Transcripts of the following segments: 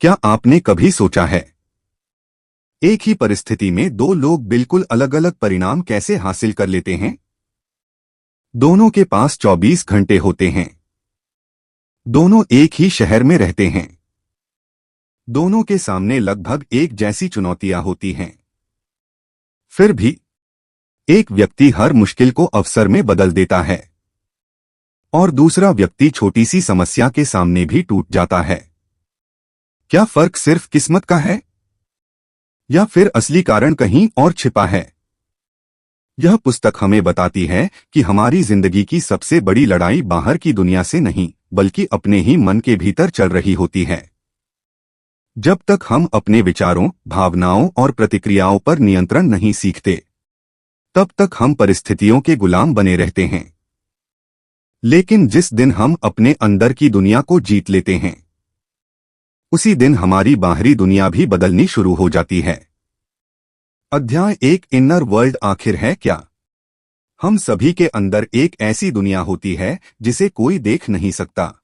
क्या आपने कभी सोचा है, एक ही परिस्थिति में दो लोग बिल्कुल अलग अलग परिणाम कैसे हासिल कर लेते हैं? दोनों के पास 24 घंटे होते हैं। दोनों एक ही शहर में रहते हैं। दोनों के सामने लगभग एक जैसी चुनौतियां होती हैं। फिर भी एक व्यक्ति हर मुश्किल को अवसर में बदल देता है और दूसरा व्यक्ति छोटी सी समस्या के सामने भी टूट जाता है। क्या फर्क सिर्फ किस्मत का है या फिर असली कारण कहीं और छिपा है? यह पुस्तक हमें बताती है कि हमारी जिंदगी की सबसे बड़ी लड़ाई बाहर की दुनिया से नहीं बल्कि अपने ही मन के भीतर चल रही होती है। जब तक हम अपने विचारों, भावनाओं और प्रतिक्रियाओं पर नियंत्रण नहीं सीखते, तब तक हम परिस्थितियों के गुलाम बने रहते हैं। लेकिन जिस दिन हम अपने अंदर की दुनिया को जीत लेते हैं, उसी दिन हमारी बाहरी दुनिया भी बदलनी शुरू हो जाती है। अध्याय 1, इनर वर्ल्ड आखिर है क्या? हम सभी के अंदर एक ऐसी दुनिया होती है जिसे कोई देख नहीं सकता।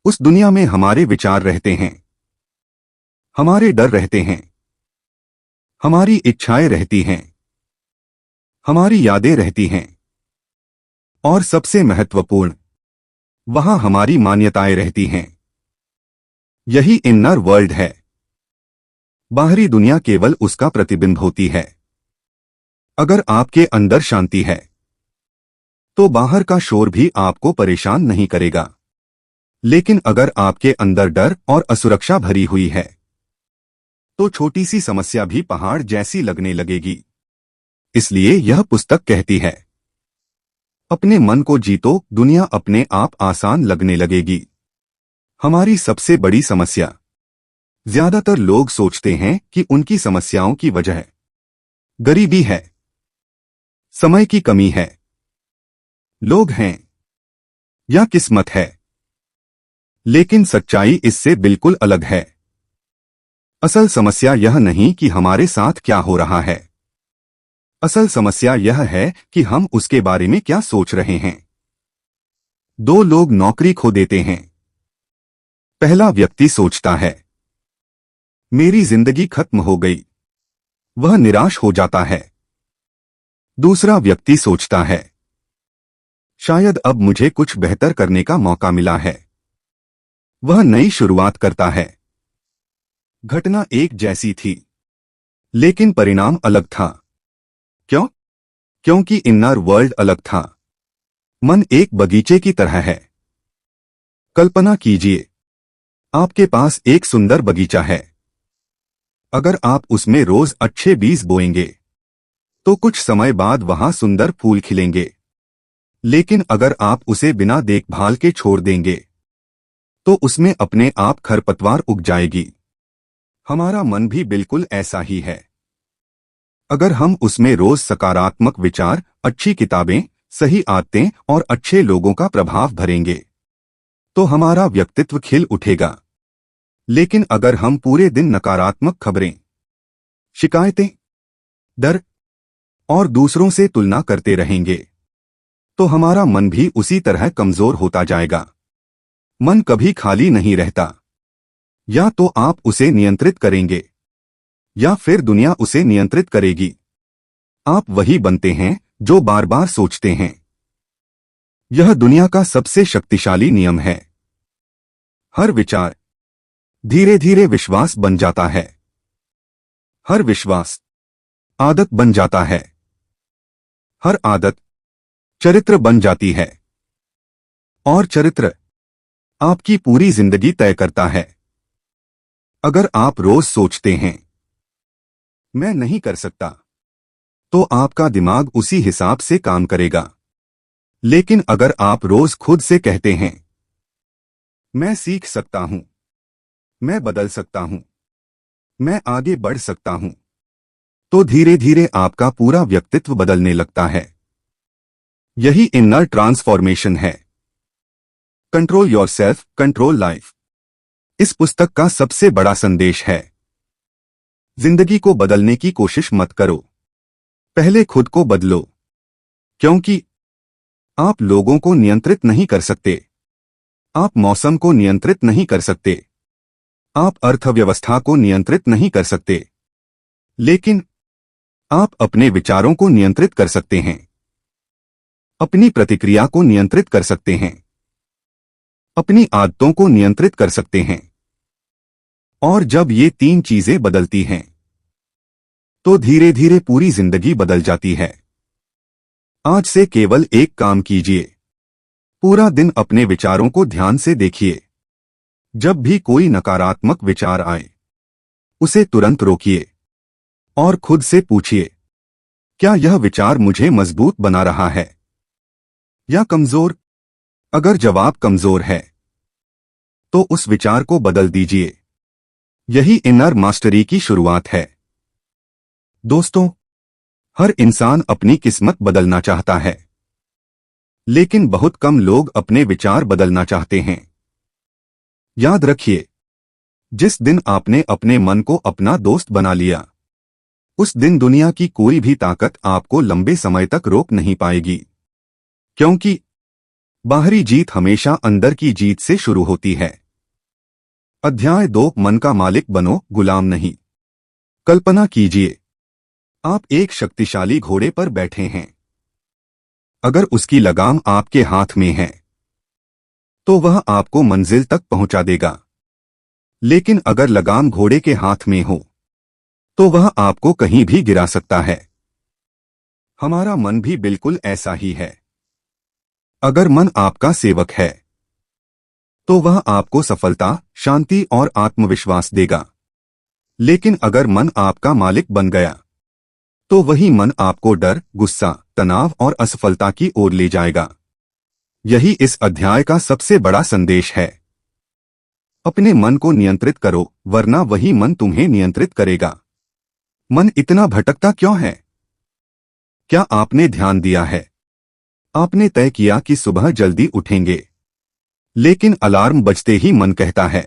उस दुनिया में हमारे विचार रहते हैं, हमारे डर रहते हैं, हमारी इच्छाएं रहती हैं, हमारी यादें रहती हैं और सबसे महत्वपूर्ण, वहां हमारी मान्यताएं रहती हैं। यही इनर वर्ल्ड है। बाहरी दुनिया केवल उसका प्रतिबिंब होती है। अगर आपके अंदर शांति है, तो बाहर का शोर भी आपको परेशान नहीं करेगा। लेकिन अगर आपके अंदर डर और असुरक्षा भरी हुई है, तो छोटी सी समस्या भी पहाड़ जैसी लगने लगेगी। इसलिए यह पुस्तक कहती है, अपने मन को जीतो, दुनिया अपने आप आसान लगने लगेगी। हमारी सबसे बड़ी समस्या, ज्यादातर लोग सोचते हैं कि उनकी समस्याओं की वजह गरीबी है, समय की कमी है, लोग हैं या किस्मत है। लेकिन सच्चाई इससे बिल्कुल अलग है। असल समस्या यह नहीं कि हमारे साथ क्या हो रहा है। असल समस्या यह है कि हम उसके बारे में क्या सोच रहे हैं। दो लोग नौकरी खो देते हैं। पहला व्यक्ति सोचता है, मेरी जिंदगी खत्म हो गई। वह निराश हो जाता है। दूसरा व्यक्ति सोचता है, शायद अब मुझे कुछ बेहतर करने का मौका मिला है। वह नई शुरुआत करता है। घटना एक जैसी थी, लेकिन परिणाम अलग था। क्यों? क्योंकि इनर वर्ल्ड अलग था। मन एक बगीचे की तरह है। कल्पना कीजिए, आपके पास एक सुंदर बगीचा है। अगर आप उसमें रोज अच्छे बीज बोएंगे, तो कुछ समय बाद वहां सुंदर फूल खिलेंगे। लेकिन अगर आप उसे बिना देखभाल के छोड़ देंगे, तो उसमें अपने आप खरपतवार उग जाएगी। हमारा मन भी बिल्कुल ऐसा ही है। अगर हम उसमें रोज सकारात्मक विचार, अच्छी किताबें, सही आदतें और अच्छे लोगों का प्रभाव भरेंगे, तो हमारा व्यक्तित्व खिल उठेगा। लेकिन अगर हम पूरे दिन नकारात्मक खबरें, शिकायतें, डर और दूसरों से तुलना करते रहेंगे, तो हमारा मन भी उसी तरह कमजोर होता जाएगा। मन कभी खाली नहीं रहता। या तो आप उसे नियंत्रित करेंगे या फिर दुनिया उसे नियंत्रित करेगी। आप वही बनते हैं जो बार बार सोचते हैं। यह दुनिया का सबसे शक्तिशाली नियम है। हर विचार धीरे धीरे विश्वास बन जाता है। हर विश्वास आदत बन जाता है। हर आदत चरित्र बन जाती है। और चरित्र आपकी पूरी जिंदगी तय करता है। अगर आप रोज सोचते हैं, मैं नहीं कर सकता, तो आपका दिमाग उसी हिसाब से काम करेगा। लेकिन अगर आप रोज खुद से कहते हैं, मैं सीख सकता हूं, मैं बदल सकता हूं, मैं आगे बढ़ सकता हूं, तो धीरे धीरे आपका पूरा व्यक्तित्व बदलने लगता है। यही इनर ट्रांसफॉर्मेशन है। कंट्रोल योरसेल्फ, कंट्रोल लाइफ इस पुस्तक का सबसे बड़ा संदेश है। जिंदगी को बदलने की कोशिश मत करो, पहले खुद को बदलो। क्योंकि आप लोगों को नियंत्रित नहीं कर सकते, आप मौसम को नियंत्रित नहीं कर सकते, आप अर्थव्यवस्था को नियंत्रित नहीं कर सकते, लेकिन आप अपने विचारों को नियंत्रित कर सकते हैं, अपनी प्रतिक्रिया को नियंत्रित कर सकते हैं, अपनी आदतों को नियंत्रित कर सकते हैं। और जब ये तीन चीजें बदलती हैं, तो धीरे धीरे पूरी जिंदगी बदल जाती है। आज से केवल एक काम कीजिए, पूरा दिन अपने विचारों को ध्यान से देखिए। जब भी कोई नकारात्मक विचार आए, उसे तुरंत रोकिए और खुद से पूछिए, क्या यह विचार मुझे मजबूत बना रहा है या कमजोर? अगर जवाब कमजोर है, तो उस विचार को बदल दीजिए। यही इनर मास्टरी की शुरुआत है। दोस्तों, हर इंसान अपनी किस्मत बदलना चाहता है, लेकिन बहुत कम लोग अपने विचार बदलना चाहते हैं। याद रखिए, जिस दिन आपने अपने मन को अपना दोस्त बना लिया, उस दिन दुनिया की कोई भी ताकत आपको लंबे समय तक रोक नहीं पाएगी। क्योंकि बाहरी जीत हमेशा अंदर की जीत से शुरू होती है। अध्याय 2, मन का मालिक बनो, गुलाम नहीं। कल्पना कीजिए, आप एक शक्तिशाली घोड़े पर बैठे हैं। अगर उसकी लगाम आपके हाथ में है, तो वह आपको मंजिल तक पहुंचा देगा। लेकिन अगर लगाम घोड़े के हाथ में हो, तो वह आपको कहीं भी गिरा सकता है। हमारा मन भी बिल्कुल ऐसा ही है। अगर मन आपका सेवक है, तो वह आपको सफलता, शांति और आत्मविश्वास देगा। लेकिन अगर मन आपका मालिक बन गया, तो वही मन आपको डर, गुस्सा, तनाव और असफलता की ओर ले जाएगा। यही इस अध्याय का सबसे बड़ा संदेश है। अपने मन को नियंत्रित करो, वरना वही मन तुम्हें नियंत्रित करेगा। मन इतना भटकता क्यों है? क्या आपने ध्यान दिया है? आपने तय किया कि सुबह जल्दी उठेंगे, लेकिन अलार्म बजते ही मन कहता है,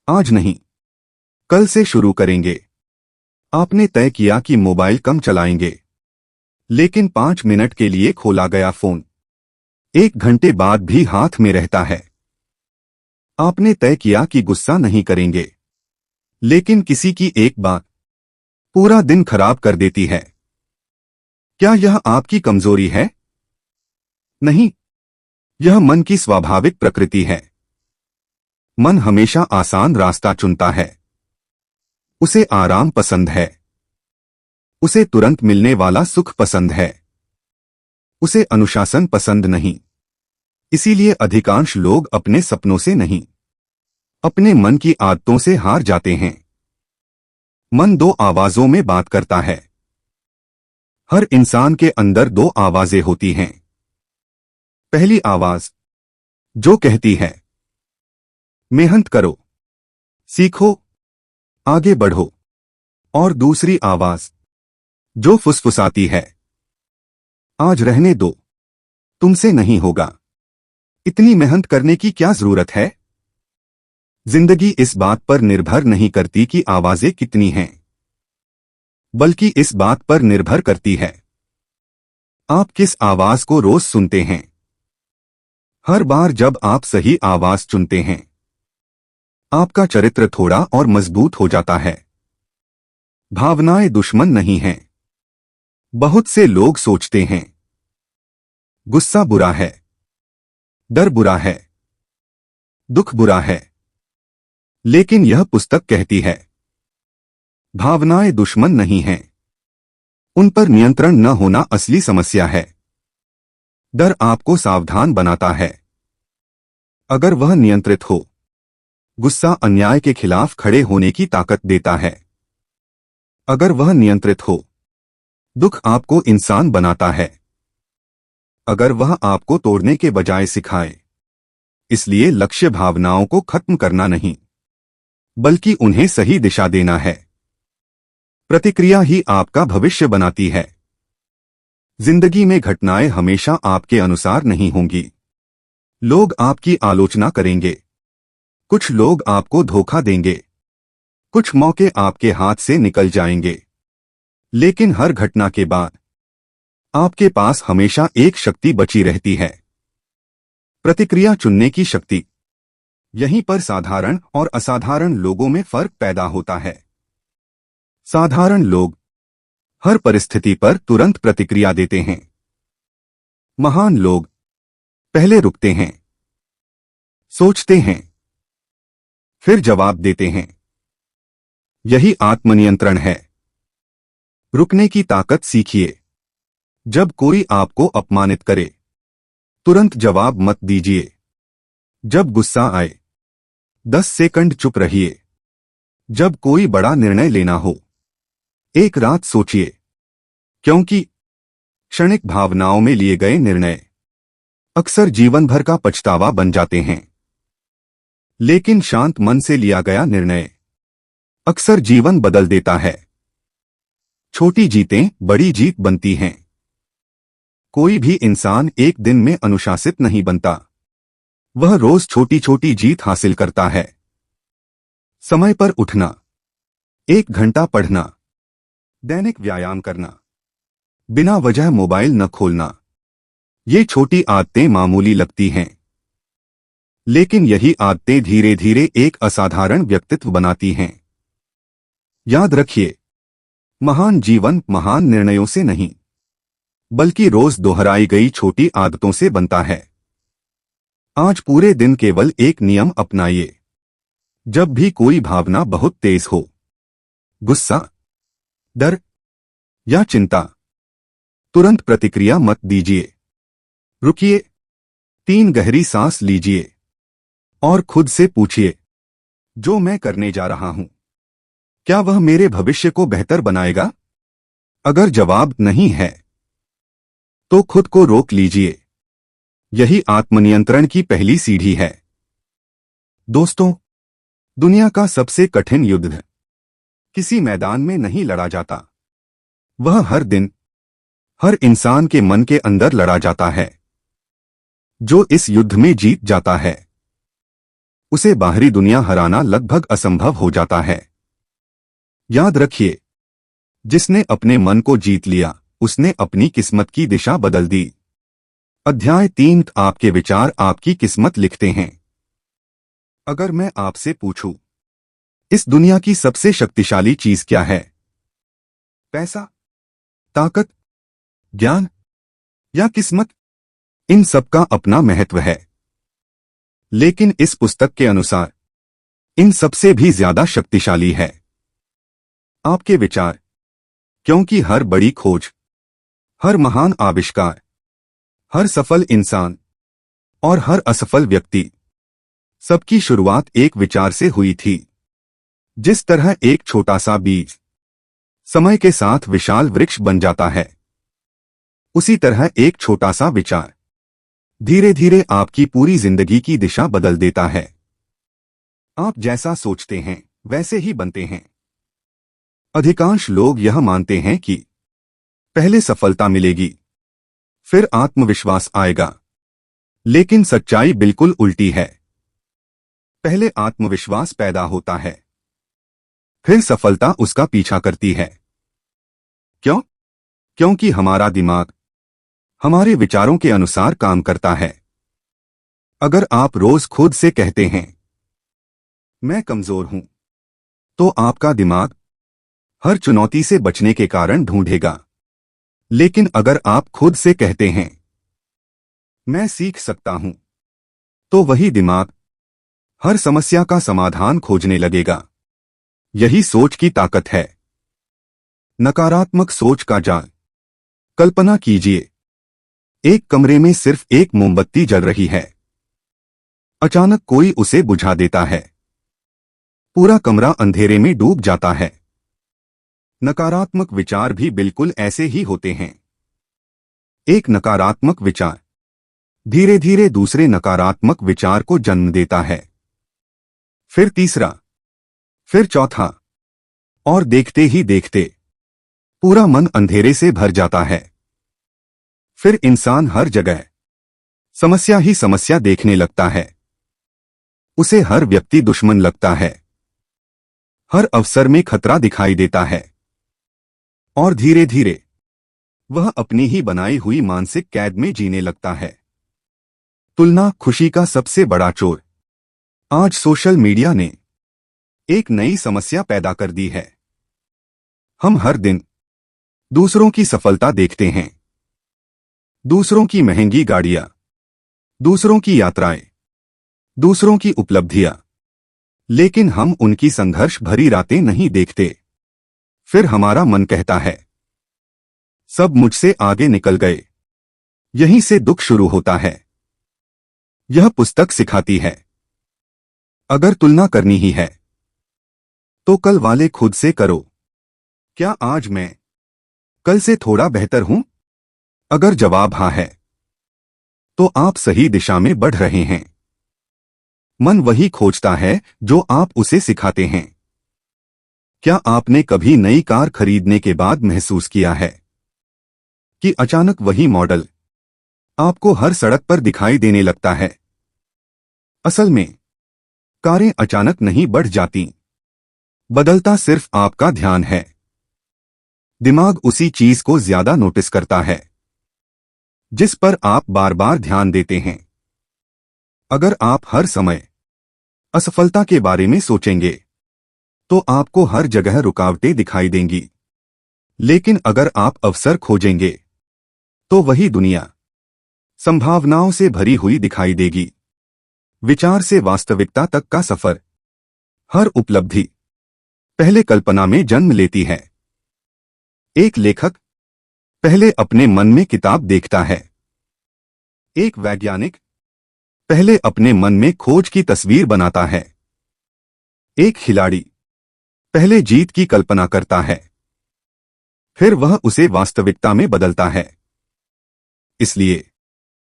आज नहीं, कल से शुरू करेंगे। आपने तय किया कि मोबाइल कम चलाएंगे, लेकिन 5 मिनट के लिए खोला गया फोन 1 घंटे बाद भी हाथ में रहता है। आपने तय किया कि गुस्सा नहीं करेंगे, लेकिन किसी की एक बात पूरा दिन खराब कर देती है। क्या यह आपकी कमजोरी है? नहीं, यह मन की स्वाभाविक प्रकृति है। मन हमेशा आसान रास्ता चुनता है। उसे आराम पसंद है। उसे तुरंत मिलने वाला सुख पसंद है। उसे अनुशासन पसंद नहीं। इसीलिए अधिकांश लोग अपने सपनों से नहीं, अपने मन की आदतों से हार जाते हैं। मन 2 आवाजों में बात करता है। हर इंसान के अंदर 2 आवाजें होती हैं। पहली आवाज जो कहती है, मेहनत करो, सीखो, आगे बढ़ो। और दूसरी आवाज जो फुसफुसाती है, आज रहने दो, तुमसे नहीं होगा, इतनी मेहनत करने की क्या जरूरत है? जिंदगी इस बात पर निर्भर नहीं करती कि आवाजें कितनी हैं, बल्कि इस बात पर निर्भर करती है आप किस आवाज को रोज सुनते हैं। हर बार जब आप सही आवाज चुनते हैं, आपका चरित्र थोड़ा और मजबूत हो जाता है। भावनाएं दुश्मन नहीं हैं। बहुत से लोग सोचते हैं, गुस्सा बुरा है, डर बुरा है, दुख बुरा है। लेकिन यह पुस्तक कहती है, भावनाएं दुश्मन नहीं हैं। उन पर नियंत्रण न होना असली समस्या है। डर आपको सावधान बनाता है, अगर वह नियंत्रित हो। गुस्सा अन्याय के खिलाफ खड़े होने की ताकत देता है, अगर वह नियंत्रित हो। दुख आपको इंसान बनाता है, अगर वह आपको तोड़ने के बजाय सिखाए। इसलिए लक्ष्य भावनाओं को खत्म करना नहीं, बल्कि उन्हें सही दिशा देना है। प्रतिक्रिया ही आपका भविष्य बनाती है। जिंदगी में घटनाएं हमेशा आपके अनुसार नहीं होंगी। लोग आपकी आलोचना करेंगे, कुछ लोग आपको धोखा देंगे, कुछ मौके आपके हाथ से निकल जाएंगे। लेकिन हर घटना के बाद आपके पास हमेशा एक शक्ति बची रहती है, प्रतिक्रिया चुनने की शक्ति। यहीं पर साधारण और असाधारण लोगों में फर्क पैदा होता है। साधारण लोग हर परिस्थिति पर तुरंत प्रतिक्रिया देते हैं। महान लोग पहले रुकते हैं, सोचते हैं, फिर जवाब देते हैं। यही आत्मनियंत्रण है। रुकने की ताकत सीखिए। जब कोई आपको अपमानित करे, तुरंत जवाब मत दीजिए। जब गुस्सा आए, 10 सेकंड चुप रहिए। जब कोई बड़ा निर्णय लेना हो, एक रात सोचिए, क्योंकि क्षणिक भावनाओं में लिए गए निर्णय अक्सर जीवन भर का पछतावा बन जाते हैं। लेकिन शांत मन से लिया गया निर्णय अक्सर जीवन बदल देता है। छोटी जीतें बड़ी जीत बनती हैं। कोई भी इंसान एक दिन में अनुशासित नहीं बनता। वह रोज छोटी छोटी जीत हासिल करता है। समय पर उठना, 1 घंटा पढ़ना, दैनिक व्यायाम करना, बिना वजह मोबाइल न खोलना, ये छोटी आदतें मामूली लगती हैं, लेकिन यही आदतें धीरे धीरे एक असाधारण व्यक्तित्व बनाती हैं। याद रखिए, महान जीवन महान निर्णयों से नहीं, बल्कि रोज दोहराई गई छोटी आदतों से बनता है। आज पूरे दिन केवल एक नियम अपनाइए। जब भी कोई भावना बहुत तेज हो, गुस्सा, डर या चिंता, तुरंत प्रतिक्रिया मत दीजिए। रुकिए, 3 गहरी सांस लीजिए और खुद से पूछिए, जो मैं करने जा रहा हूं, क्या वह मेरे भविष्य को बेहतर बनाएगा? अगर जवाब नहीं है, तो खुद को रोक लीजिए। यही आत्मनियंत्रण की पहली सीढ़ी है। दोस्तों, दुनिया का सबसे कठिन युद्ध किसी मैदान में नहीं लड़ा जाता। वह हर दिन, हर इंसान के मन के अंदर लड़ा जाता है। जो इस युद्ध में जीत जाता है, उसे बाहरी दुनिया हराना लगभग असंभव हो जाता है। याद रखिए, जिसने अपने मन को जीत लिया, उसने अपनी किस्मत की दिशा बदल दी। अध्याय 3, आपके विचार आपकी किस्मत लिखते हैं। अगर मैं आपसे पूछूं, इस दुनिया की सबसे शक्तिशाली चीज क्या है? पैसा, ताकत, ज्ञान या किस्मत? इन सबका अपना महत्व है। लेकिन इस पुस्तक के अनुसार इन सबसे भी ज्यादा शक्तिशाली है आपके विचार। क्योंकि हर बड़ी खोज, हर महान आविष्कार, हर सफल इंसान और हर असफल व्यक्ति, सबकी शुरुआत एक विचार से हुई थी। जिस तरह एक छोटा सा बीज समय के साथ विशाल वृक्ष बन जाता है, उसी तरह एक छोटा सा विचार धीरे धीरे आपकी पूरी जिंदगी की दिशा बदल देता है। आप जैसा सोचते हैं, वैसे ही बनते हैं। अधिकांश लोग यह मानते हैं कि पहले सफलता मिलेगी, फिर आत्मविश्वास आएगा। लेकिन सच्चाई बिल्कुल उल्टी है। पहले आत्मविश्वास पैदा होता है, फिर सफलता उसका पीछा करती है। क्यों? क्योंकि हमारा दिमाग हमारे विचारों के अनुसार काम करता है। अगर आप रोज खुद से कहते हैं, मैं कमजोर हूं, तो आपका दिमाग हर चुनौती से बचने के कारण ढूंढेगा। लेकिन अगर आप खुद से कहते हैं, मैं सीख सकता हूं, तो वही दिमाग हर समस्या का समाधान खोजने लगेगा। यही सोच की ताकत है। नकारात्मक सोच का जाल। कल्पना कीजिए, एक कमरे में सिर्फ एक मोमबत्ती जल रही है। अचानक कोई उसे बुझा देता है। पूरा कमरा अंधेरे में डूब जाता है। नकारात्मक विचार भी बिल्कुल ऐसे ही होते हैं। एक नकारात्मक विचार धीरे धीरे दूसरे नकारात्मक विचार को जन्म देता है, फिर तीसरा, फिर चौथा, और देखते ही देखते पूरा मन अंधेरे से भर जाता है। फिर इंसान हर जगह समस्या ही समस्या देखने लगता है। उसे हर व्यक्ति दुश्मन लगता है। हर अवसर में खतरा दिखाई देता है। और धीरे धीरे वह अपनी ही बनाई हुई मानसिक कैद में जीने लगता है। तुलना खुशी का सबसे बड़ा चोर। आज सोशल मीडिया ने एक नई समस्या पैदा कर दी है। हम हर दिन दूसरों की सफलता देखते हैं, दूसरों की महंगी गाड़ियां, दूसरों की यात्राएं, दूसरों की उपलब्धियां, लेकिन हम उनकी संघर्ष भरी रातें नहीं देखते। फिर हमारा मन कहता है, सब मुझसे आगे निकल गए। यहीं से दुख शुरू होता है। यह पुस्तक सिखाती है, अगर तुलना करनी ही है तो कल वाले खुद से करो। क्या आज मैं कल से थोड़ा बेहतर हूं? अगर जवाब हाँ है तो आप सही दिशा में बढ़ रहे हैं। मन वही खोजता है जो आप उसे सिखाते हैं। क्या आपने कभी नई कार खरीदने के बाद महसूस किया है कि अचानक वही मॉडल आपको हर सड़क पर दिखाई देने लगता है? असल में कारें अचानक नहीं बढ़ जाती, बदलता सिर्फ आपका ध्यान है। दिमाग उसी चीज को ज्यादा नोटिस करता है जिस पर आप बार बार ध्यान देते हैं। अगर आप हर समय असफलता के बारे में सोचेंगे तो आपको हर जगह रुकावटें दिखाई देंगी, लेकिन अगर आप अवसर खोजेंगे तो वही दुनिया संभावनाओं से भरी हुई दिखाई देगी। विचार से वास्तविकता तक का सफर। हर उपलब्धि पहले कल्पना में जन्म लेती है। एक लेखक पहले अपने मन में किताब देखता है। एक वैज्ञानिक पहले अपने मन में खोज की तस्वीर बनाता है। एक खिलाड़ी पहले जीत की कल्पना करता है, फिर वह उसे वास्तविकता में बदलता है। इसलिए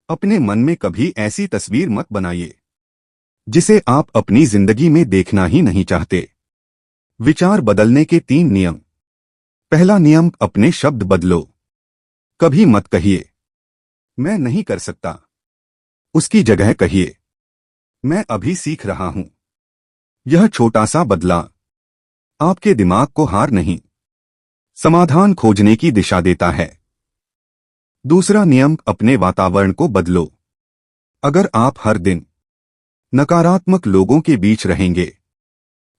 अपने मन में कभी ऐसी तस्वीर मत बनाइए जिसे आप अपनी जिंदगी में देखना ही नहीं चाहते। विचार बदलने के 3 नियम। पहला नियम, अपने शब्द बदलो। कभी मत कहिए मैं नहीं कर सकता, उसकी जगह कहिए मैं अभी सीख रहा हूं। यह छोटा सा बदलाव आपके दिमाग को हार नहीं, समाधान खोजने की दिशा देता है। दूसरा नियम, अपने वातावरण को बदलो। अगर आप हर दिन नकारात्मक लोगों के बीच रहेंगे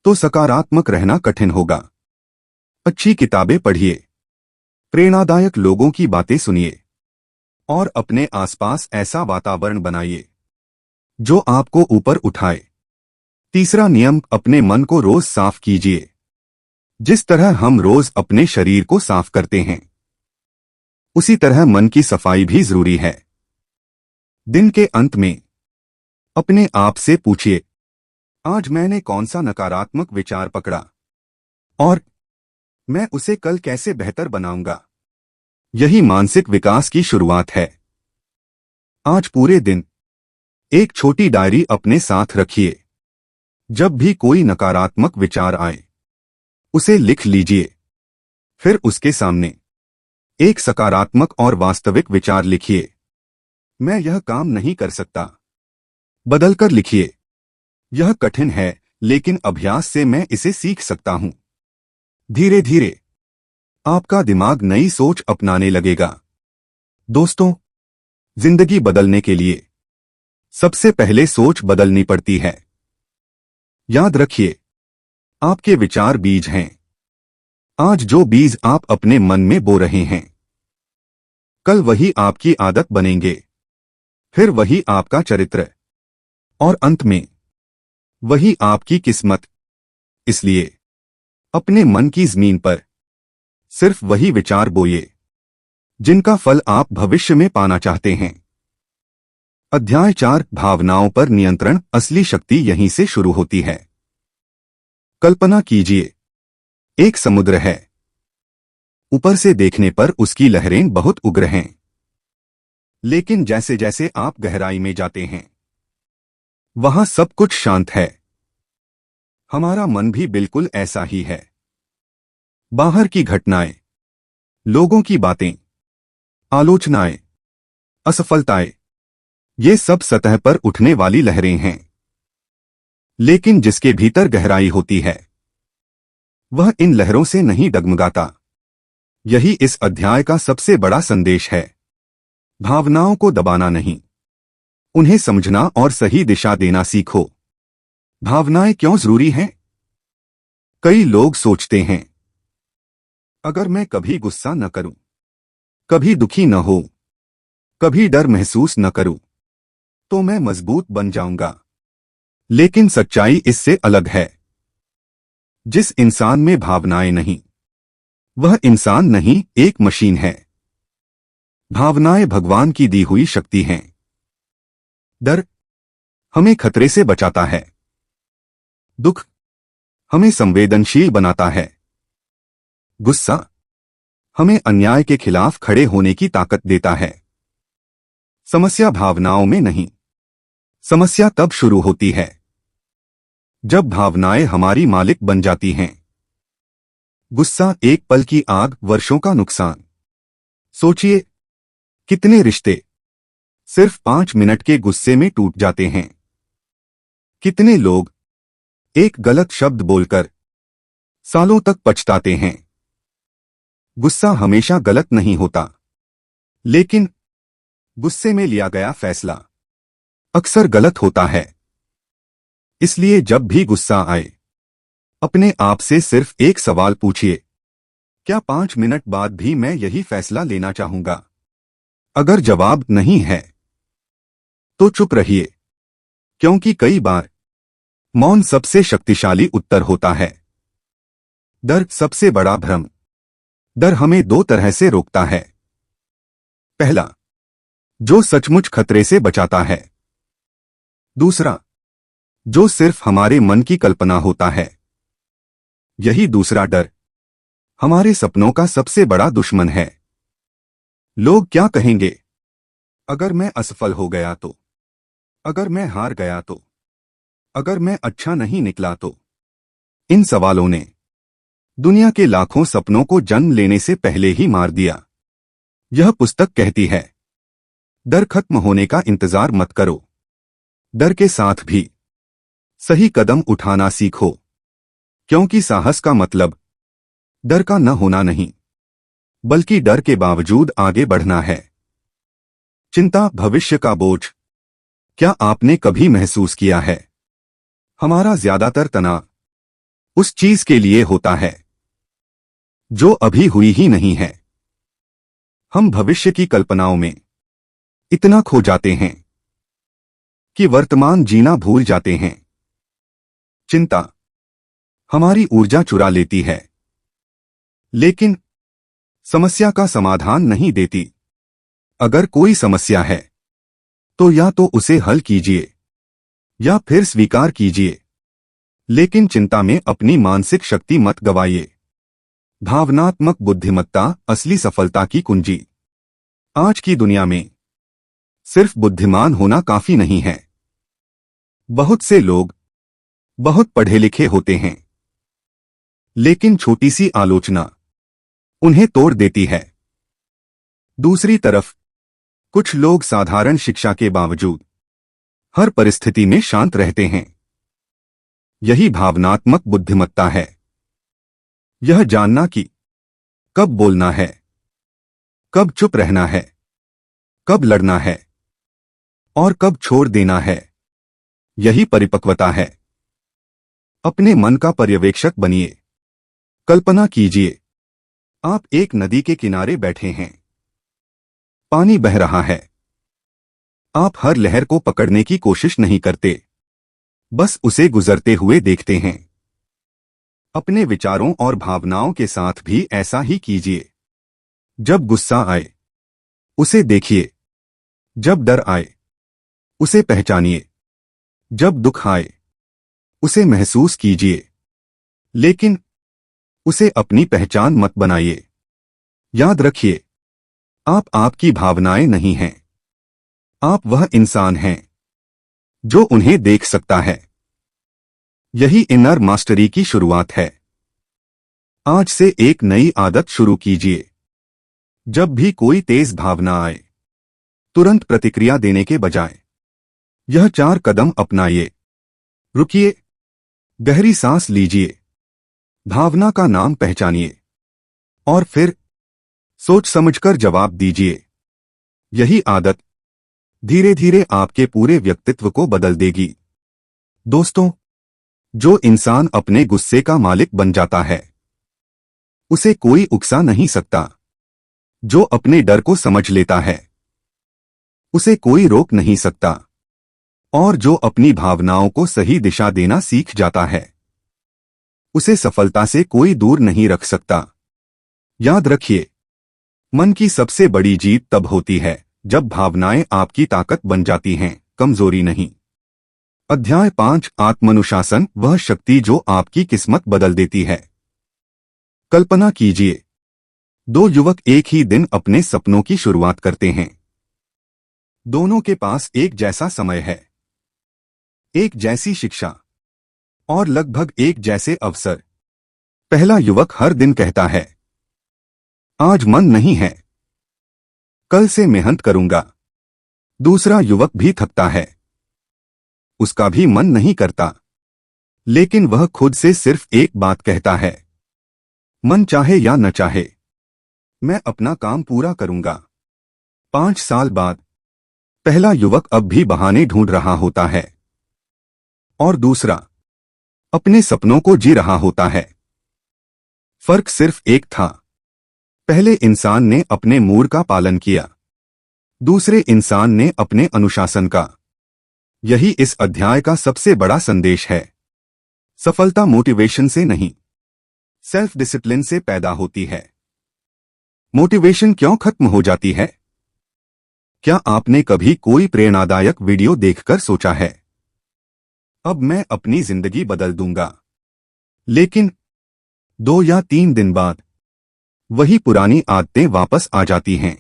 तो सकारात्मक रहना कठिन होगा। अच्छी किताबें पढ़िए, प्रेरणादायक लोगों की बातें सुनिए और अपने आसपास ऐसा वातावरण बनाइए जो आपको ऊपर उठाए। तीसरा नियम, अपने मन को रोज साफ कीजिए। जिस तरह हम रोज अपने शरीर को साफ करते हैं, उसी तरह मन की सफाई भी जरूरी है। दिन के अंत में अपने आप से पूछिए, आज मैंने कौन सा नकारात्मक विचार पकड़ा और मैं उसे कल कैसे बेहतर बनाऊंगा। यही मानसिक विकास की शुरुआत है। आज पूरे दिन एक छोटी डायरी अपने साथ रखिए। जब भी कोई नकारात्मक विचार आए उसे लिख लीजिए, फिर उसके सामने एक सकारात्मक और वास्तविक विचार लिखिए। मैं यह काम नहीं कर सकता बदलकर लिखिए, यह कठिन है लेकिन अभ्यास से मैं इसे सीख सकता हूं। धीरे धीरे आपका दिमाग नई सोच अपनाने लगेगा। दोस्तों, जिंदगी बदलने के लिए सबसे पहले सोच बदलनी पड़ती है। याद रखिए, आपके विचार बीज हैं। आज जो बीज आप अपने मन में बो रहे हैं, कल वही आपकी आदत बनेंगे, फिर वही आपका चरित्र और अंत में वही आपकी किस्मत। इसलिए अपने मन की जमीन पर सिर्फ वही विचार बोइए जिनका फल आप भविष्य में पाना चाहते हैं। अध्याय 4, भावनाओं पर नियंत्रण। असली शक्ति यहीं से शुरू होती है। कल्पना कीजिए, एक समुद्र है। ऊपर से देखने पर उसकी लहरें बहुत उग्र हैं, लेकिन जैसे जैसे आप गहराई में जाते हैं वहां सब कुछ शांत है। हमारा मन भी बिल्कुल ऐसा ही है। बाहर की घटनाएं, लोगों की बातें, आलोचनाएं, असफलताएं, ये सब सतह पर उठने वाली लहरें हैं। लेकिन जिसके भीतर गहराई होती है वह इन लहरों से नहीं डगमगाता। यही इस अध्याय का सबसे बड़ा संदेश है। भावनाओं को दबाना नहीं, उन्हें समझना और सही दिशा देना सीखो। भावनाएं क्यों जरूरी हैं? कई लोग सोचते हैं, अगर मैं कभी गुस्सा न करूं, कभी दुखी न हो, कभी डर महसूस न करूं, तो मैं मजबूत बन जाऊंगा। लेकिन सच्चाई इससे अलग है। जिस इंसान में भावनाएं नहीं, वह इंसान नहीं, एक मशीन है। भावनाएं भगवान की दी हुई शक्ति हैं। डर हमें खतरे से बचाता है। दुख हमें संवेदनशील बनाता है। गुस्सा हमें अन्याय के खिलाफ खड़े होने की ताकत देता है। समस्या भावनाओं में नहीं, समस्या तब शुरू होती है जब भावनाएं हमारी मालिक बन जाती हैं। गुस्सा एक पल की आग, वर्षों का नुकसान। सोचिए, कितने रिश्ते सिर्फ 5 मिनट के गुस्से में टूट जाते हैं। कितने लोग एक गलत शब्द बोलकर सालों तक पछताते हैं। गुस्सा हमेशा गलत नहीं होता, लेकिन गुस्से में लिया गया फैसला अक्सर गलत होता है। इसलिए जब भी गुस्सा आए, अपने आप से सिर्फ एक सवाल पूछिए, क्या 5 मिनट बाद भी मैं यही फैसला लेना चाहूंगा? अगर जवाब नहीं है, तो चुप रहिए, क्योंकि कई बार मौन सबसे शक्तिशाली उत्तर होता है। डर सबसे बड़ा भ्रम। डर हमें दो तरह से रोकता है। पहला, जो सचमुच खतरे से बचाता है। दूसरा, जो सिर्फ हमारे मन की कल्पना होता है। यही दूसरा डर हमारे सपनों का सबसे बड़ा दुश्मन है। लोग क्या कहेंगे अगर मैं असफल हो गया तो? अगर मैं हार गया तो? अगर मैं अच्छा नहीं निकला तो? इन सवालों ने दुनिया के लाखों सपनों को जन्म लेने से पहले ही मार दिया। यह पुस्तक कहती है, डर खत्म होने का इंतजार मत करो। डर के साथ भी सही कदम उठाना सीखो, क्योंकि साहस का मतलब डर का न होना नहीं, बल्कि डर के बावजूद आगे बढ़ना है। चिंता, भविष्य का बोझ। क्या आपने कभी महसूस किया है, हमारा ज्यादातर तनाव उस चीज के लिए होता है जो अभी हुई ही नहीं है। हम भविष्य की कल्पनाओं में इतना खो जाते हैं कि वर्तमान जीना भूल जाते हैं। चिंता हमारी ऊर्जा चुरा लेती है, लेकिन समस्या का समाधान नहीं देती। अगर कोई समस्या है, तो या तो उसे हल कीजिए या फिर स्वीकार कीजिए, लेकिन चिंता में अपनी मानसिक शक्ति मत गवाइए। भावनात्मक बुद्धिमत्ता असली सफलता की कुंजी। आज की दुनिया में सिर्फ बुद्धिमान होना काफी नहीं है। बहुत से लोग बहुत पढ़े लिखे होते हैं, लेकिन छोटी सी आलोचना उन्हें तोड़ देती है। दूसरी तरफ कुछ लोग साधारण शिक्षा के बावजूद हर परिस्थिति में शांत रहते हैं। यही भावनात्मक बुद्धिमत्ता है। यह जानना कि कब बोलना है, कब चुप रहना है, कब लड़ना है और कब छोड़ देना है, यही परिपक्वता है। अपने मन का पर्यवेक्षक बनिए। कल्पना कीजिए, आप एक नदी के किनारे बैठे हैं। पानी बह रहा है। आप हर लहर को पकड़ने की कोशिश नहीं करते, बस उसे गुजरते हुए देखते हैं। अपने विचारों और भावनाओं के साथ भी ऐसा ही कीजिए। जब गुस्सा आए, उसे देखिए। जब डर आए, उसे पहचानिए। जब दुख आए, उसे महसूस कीजिए, लेकिन उसे अपनी पहचान मत बनाइए। याद रखिए, आप आपकी भावनाएं नहीं हैं। आप वह इंसान हैं जो उन्हें देख सकता है। यही इनर मास्टरी की शुरुआत है। आज से एक नई आदत शुरू कीजिए। जब भी कोई तेज भावना आए, तुरंत प्रतिक्रिया देने के बजाय यह 4 कदम अपनाइए। रुकिए, गहरी सांस लीजिए, भावना का नाम पहचानिए और फिर सोच समझकर जवाब दीजिए। यही आदत धीरे धीरे आपके पूरे व्यक्तित्व को बदल देगी। दोस्तों, जो इंसान अपने गुस्से का मालिक बन जाता है उसे कोई उकसा नहीं सकता। जो अपने डर को समझ लेता है उसे कोई रोक नहीं सकता। और जो अपनी भावनाओं को सही दिशा देना सीख जाता है उसे सफलता से कोई दूर नहीं रख सकता। याद रखिए, मन की सबसे बड़ी जीत तब होती है जब भावनाएं आपकी ताकत बन जाती हैं, कमजोरी नहीं। अध्याय 5 आत्मानुशासन, वह शक्ति जो आपकी किस्मत बदल देती है। कल्पना कीजिए, दो युवक एक ही दिन अपने सपनों की शुरुआत करते हैं। दोनों के पास एक जैसा समय है, एक जैसी शिक्षा और लगभग एक जैसे अवसर। पहला युवक हर दिन कहता है, आज मन नहीं है, कल से मेहनत करूंगा। दूसरा युवक भी थकता है, उसका भी मन नहीं करता, लेकिन वह खुद से सिर्फ एक बात कहता है, मन चाहे या न चाहे मैं अपना काम पूरा करूंगा। 5 साल बाद पहला युवक अब भी बहाने ढूंढ रहा होता है और दूसरा अपने सपनों को जी रहा होता है। फर्क सिर्फ एक था, पहले इंसान ने अपने मूड का पालन किया, दूसरे इंसान ने अपने अनुशासन का। यही इस अध्याय का सबसे बड़ा संदेश है। सफलता मोटिवेशन से नहीं, सेल्फ डिसिप्लिन से पैदा होती है। मोटिवेशन क्यों खत्म हो जाती है? क्या आपने कभी कोई प्रेरणादायक वीडियो देखकर सोचा है, अब मैं अपनी जिंदगी बदल दूंगा, लेकिन 2 या 3 दिन बाद वही पुरानी आदतें वापस आ जाती हैं?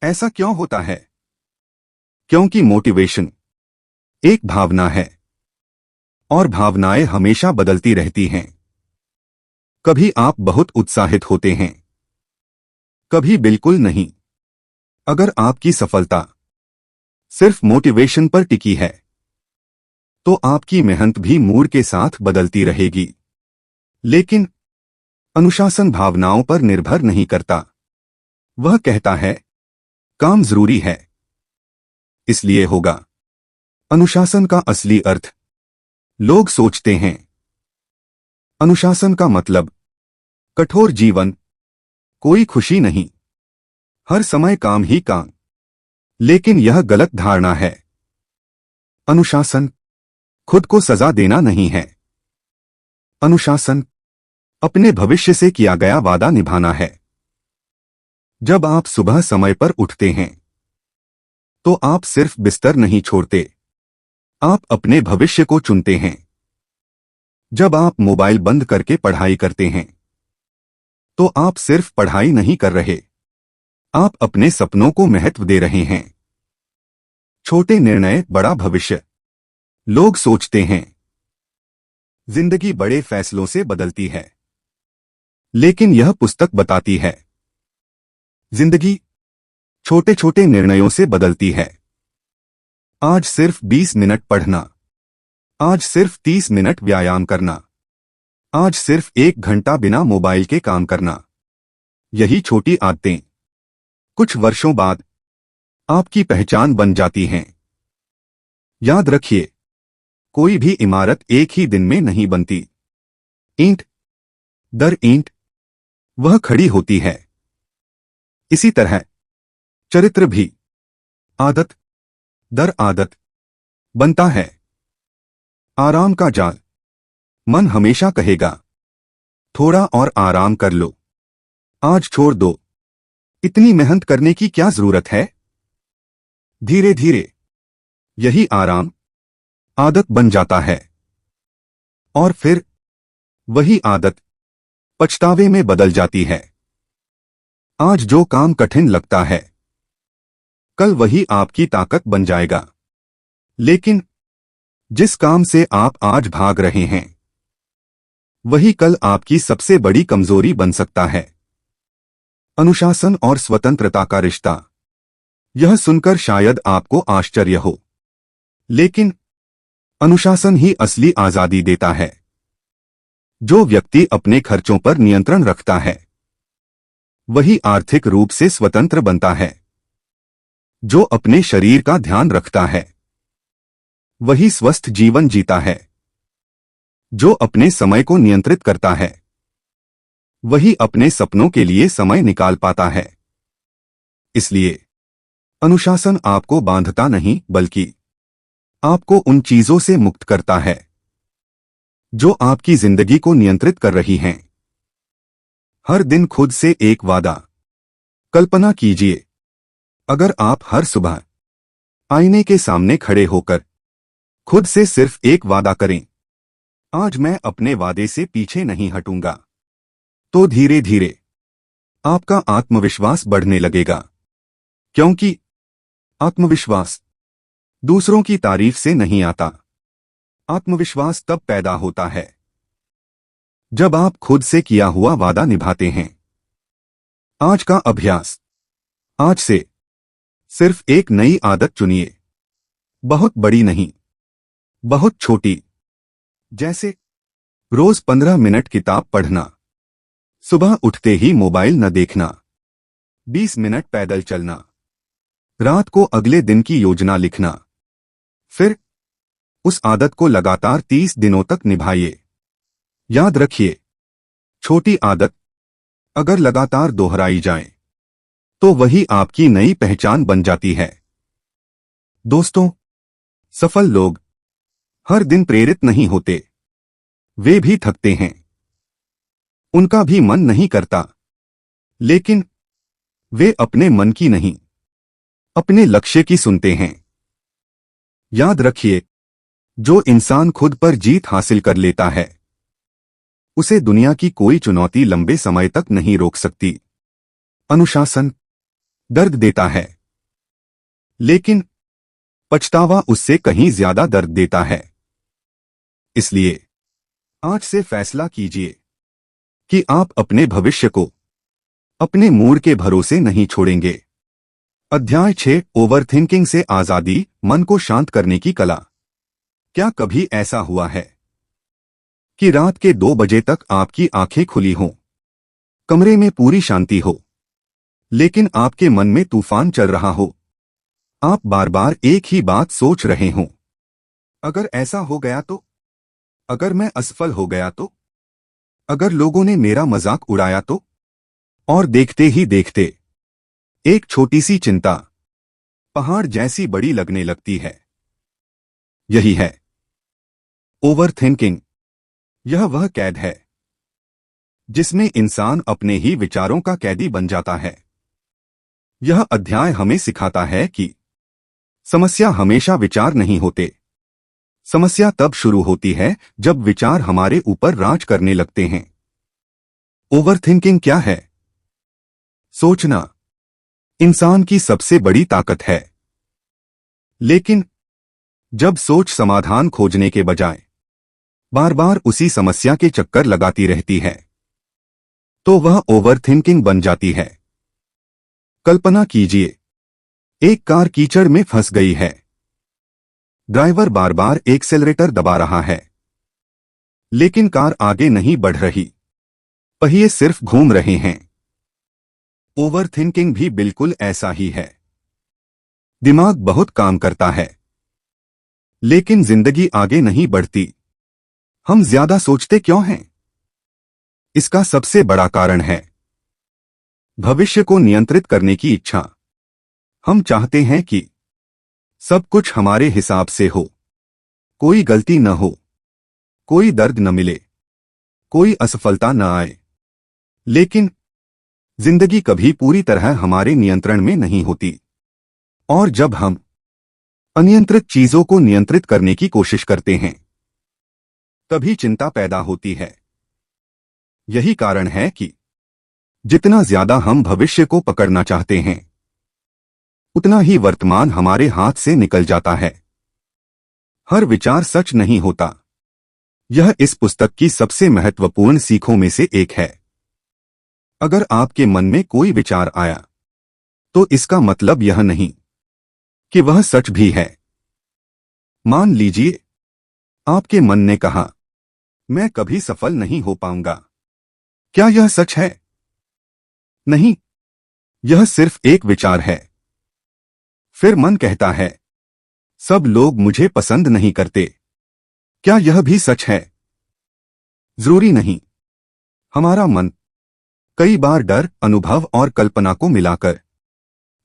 ऐसा क्यों होता है? क्योंकि मोटिवेशन एक भावना है और भावनाएं हमेशा बदलती रहती हैं। कभी आप बहुत उत्साहित होते हैं, कभी बिल्कुल नहीं। अगर आपकी सफलता सिर्फ मोटिवेशन पर टिकी है तो आपकी मेहनत भी मूड के साथ बदलती रहेगी। लेकिन अनुशासन भावनाओं पर निर्भर नहीं करता। वह कहता है, काम जरूरी है इसलिए होगा। अनुशासन का असली अर्थ लोग सोचते हैं, अनुशासन का मतलब कठोर जीवन, कोई खुशी नहीं, हर समय काम ही काम। लेकिन यह गलत धारणा है। अनुशासन खुद को सजा देना नहीं है। अनुशासन अपने भविष्य से किया गया वादा निभाना है। जब आप सुबह समय पर उठते हैं तो आप सिर्फ बिस्तर नहीं छोड़ते, आप अपने भविष्य को चुनते हैं। जब आप मोबाइल बंद करके पढ़ाई करते हैं तो आप सिर्फ पढ़ाई नहीं कर रहे, आप अपने सपनों को महत्व दे रहे हैं। छोटे निर्णय बड़ा भविष्य। लोग सोचते हैं जिंदगी बड़े फैसलों से बदलती है, लेकिन यह पुस्तक बताती है जिंदगी छोटे छोटे निर्णयों से बदलती है। आज सिर्फ 20 मिनट पढ़ना, आज सिर्फ 30 मिनट व्यायाम करना, आज सिर्फ 1 घंटा बिना मोबाइल के काम करना। यही छोटी आदतें कुछ वर्षों बाद आपकी पहचान बन जाती हैं। याद रखिए, कोई भी इमारत एक ही दिन में नहीं बनती। ईंट दर ईंट वह खड़ी होती है। इसी तरह चरित्र भी आदत दर आदत बनता है। आराम का जाल, मन हमेशा कहेगा थोड़ा और आराम कर लो, आज छोड़ दो, इतनी मेहनत करने की क्या जरूरत है। धीरे धीरे यही आराम आदत बन जाता है और फिर वही आदत पछतावे में बदल जाती है। आज जो काम कठिन लगता है कल वही आपकी ताकत बन जाएगा। लेकिन जिस काम से आप आज भाग रहे हैं वही कल आपकी सबसे बड़ी कमजोरी बन सकता है। अनुशासन और स्वतंत्रता का रिश्ता। यह सुनकर शायद आपको आश्चर्य हो, लेकिन अनुशासन ही असली आजादी देता है। जो व्यक्ति अपने खर्चों पर नियंत्रण रखता है वही आर्थिक रूप से स्वतंत्र बनता है। जो अपने शरीर का ध्यान रखता है वही स्वस्थ जीवन जीता है। जो अपने समय को नियंत्रित करता है वही अपने सपनों के लिए समय निकाल पाता है। इसलिए अनुशासन आपको बांधता नहीं बल्कि आपको उन चीजों से मुक्त करता है जो आपकी जिंदगी को नियंत्रित कर रही हैं। हर दिन खुद से एक वादा। कल्पना कीजिए, अगर आप हर सुबह आईने के सामने खड़े होकर खुद से सिर्फ एक वादा करें, आज मैं अपने वादे से पीछे नहीं हटूंगा, तो धीरे धीरे आपका आत्मविश्वास बढ़ने लगेगा। क्योंकि आत्मविश्वास दूसरों की तारीफ से नहीं आता। आत्मविश्वास तब पैदा होता है जब आप खुद से किया हुआ वादा निभाते हैं। आज का अभ्यास। आज से सिर्फ एक नई आदत चुनिए। बहुत बड़ी नहीं, बहुत छोटी। जैसे रोज 15 मिनट किताब पढ़ना, सुबह उठते ही मोबाइल न देखना, 20 मिनट पैदल चलना, रात को अगले दिन की योजना लिखना। फिर उस आदत को लगातार 30 दिनों तक निभाइए। याद रखिए, छोटी आदत अगर लगातार दोहराई जाए तो वही आपकी नई पहचान बन जाती है। दोस्तों, सफल लोग हर दिन प्रेरित नहीं होते। वे भी थकते हैं, उनका भी मन नहीं करता, लेकिन वे अपने मन की नहीं, अपने लक्ष्य की सुनते हैं। याद रखिए, जो इंसान खुद पर जीत हासिल कर लेता है उसे दुनिया की कोई चुनौती लंबे समय तक नहीं रोक सकती। अनुशासन दर्द देता है, लेकिन पछतावा उससे कहीं ज्यादा दर्द देता है। इसलिए आज से फैसला कीजिए कि आप अपने भविष्य को अपने मूड के भरोसे नहीं छोड़ेंगे। अध्याय 6, ओवरथिंकिंग से आजादी, मन को शांत करने की कला। क्या कभी ऐसा हुआ है कि रात के 2 बजे तक आपकी आंखें खुली हों, कमरे में पूरी शांति हो, लेकिन आपके मन में तूफान चल रहा हो? आप बार बार एक ही बात सोच रहे हों। अगर ऐसा हो गया तो? अगर मैं असफल हो गया तो? अगर लोगों ने मेरा मजाक उड़ाया तो? और देखते ही देखते एक छोटी सी चिंता पहाड़ जैसी बड़ी लगने लगती है। यही है ओवरथिंकिंग। यह वह कैद है जिसमें इंसान अपने ही विचारों का कैदी बन जाता है। यह अध्याय हमें सिखाता है कि समस्या हमेशा विचार नहीं होते। समस्या तब शुरू होती है जब विचार हमारे ऊपर राज करने लगते हैं। ओवरथिंकिंग क्या है? सोचना इंसान की सबसे बड़ी ताकत है, लेकिन जब सोच समाधान खोजने के बजाय बार बार उसी समस्या के चक्कर लगाती रहती है तो वह ओवरथिंकिंग बन जाती है। कल्पना कीजिए, एक कार कीचड़ में फंस गई है। ड्राइवर बार बार एक्सेलरेटर दबा रहा है, लेकिन कार आगे नहीं बढ़ रही, पहिए सिर्फ घूम रहे हैं। ओवरथिंकिंग भी बिल्कुल ऐसा ही है। दिमाग बहुत काम करता है, लेकिन जिंदगी आगे नहीं बढ़ती। हम ज्यादा सोचते क्यों हैं? इसका सबसे बड़ा कारण है भविष्य को नियंत्रित करने की इच्छा। हम चाहते हैं कि सब कुछ हमारे हिसाब से हो, कोई गलती न हो, कोई दर्द न मिले, कोई असफलता न आए। लेकिन जिंदगी कभी पूरी तरह हमारे नियंत्रण में नहीं होती, और जब हम अनियंत्रित चीजों को नियंत्रित करने की कोशिश करते हैं तभी चिंता पैदा होती है। यही कारण है कि जितना ज्यादा हम भविष्य को पकड़ना चाहते हैं उतना ही वर्तमान हमारे हाथ से निकल जाता है। हर विचार सच नहीं होता। यह इस पुस्तक की सबसे महत्वपूर्ण सीखों में से एक है। अगर आपके मन में कोई विचार आया तो इसका मतलब यह नहीं कि वह सच भी है। मान लीजिए आपके मन ने कहा, मैं कभी सफल नहीं हो पाऊंगा। क्या यह सच है? नहीं, यह सिर्फ एक विचार है। फिर मन कहता है, सब लोग मुझे पसंद नहीं करते। क्या यह भी सच है? जरूरी नहीं। हमारा मन कई बार डर, अनुभव और कल्पना को मिलाकर